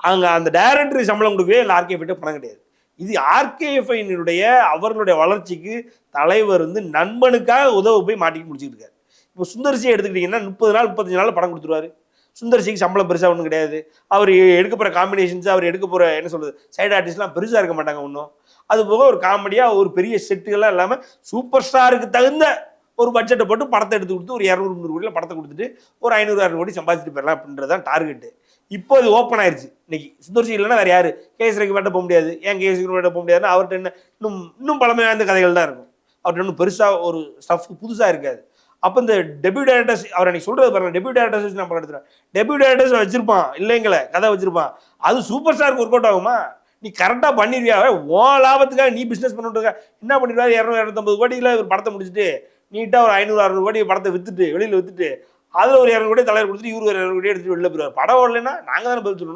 அங்கே அந்த டைரக்டருக்கு சம்பளம் கொடுக்கவே இல்லை, ஆர்கேஎஃப்கிட்ட பணம் கிடையாது. இது ஆர்கேஎஃப்ஐனுடைய அவர்களுடைய வளர்ச்சிக்கு தலைவர் வந்து நண்பனுக்காக உதவ போய் மாட்டிட்டு முடிச்சுட்டு இருக்காரு. இப்போ சுந்தர்சியை எடுத்துக்கிட்டிங்கன்னா 30 நாள் 35 நாள் படம் கொடுத்துருவாரு. சுந்தர்சிக்கு சம்பளம் பெருசாக ஒன்றும் கிடையாது. அவர் எடுக்க போகிற காம்பினேஷன்ஸ், அவர் எடுக்க போகிற என்ன சொல்கிறது சைடு ஆர்டிஸ்ட்லாம் பெருசாக இருக்க மாட்டாங்க ஒன்றும். அது போக ஒரு காமெடியாக ஒரு பெரிய செட்டுகள்லாம் இல்லாமல் சூப்பர் ஸ்டாருக்கு தகுந்த ஒரு பட்ஜெட்டை போட்டு படத்தை எடுத்து கொடுத்து ஒரு 200-300 கோடியில் படத்தை கொடுத்துட்டு ஒரு 500-600 கோடி சம்பாதிச்சுட்டு போயிடலாம் அப்படின்றது தான் டார்கெட்டு. இப்போ இது ஓப்பன் ஆயிடுச்சு. இன்னைக்கு சுந்தர்சி இல்லைன்னா வேறு யார் கேஎஸ் ரவிக்குமார்ட்ட போக முடியாது. ஏன் கேஎஸ் ரவிக்குமார்ட்ட போக முடியாதுன்னா அவர்கிட்ட என்ன இன்னும் பழமை வாய்ந்த கதைகள் தான் இருக்கும். அவர்கிட்ட இன்னும் பெருசாக ஒரு ஸ்டஃப் புதுசாக இருக்காது. அப்போ இந்த டெபியூ டேரக்டர்ஸ் அவர் அன்னைக்கு சொல்கிறது பாருங்கள், டெபியூ டேரக்டர்ஸ் வச்சு நம்ம எடுத்துகிறோம். டெபியூ டேரக்டர்ஸ் வச்சிருப்பான் இல்லைங்களே, கதை வச்சிருப்பான். அது சூப்பர் ஸ்டாருக்கு ஒர்க் அவுட் ஆகுமா? நீ கரெக்டாக பண்ணிடுவியா? ஓ லாபத்துக்காக நீ பிஸ்னஸ் பண்ணிட்டு என்ன பண்ணிடுவா? 200-250 கோடியில் ஒரு படத்தை முடிச்சுட்டு நீட்டாக ஒரு 500-600 கோடி படத்தை விற்றுட்டு வெளியில் விற்றுட்டு அதில் ஒரு 200 கோடி தலைவர் கொடுத்துட்டு இவரு ஒரு 200 கோடி எடுத்துகிட்டு வெளில போயிடுவார். படம் ஓடலைன்னா நாங்கள் தானே பதில் சொல்லணும்.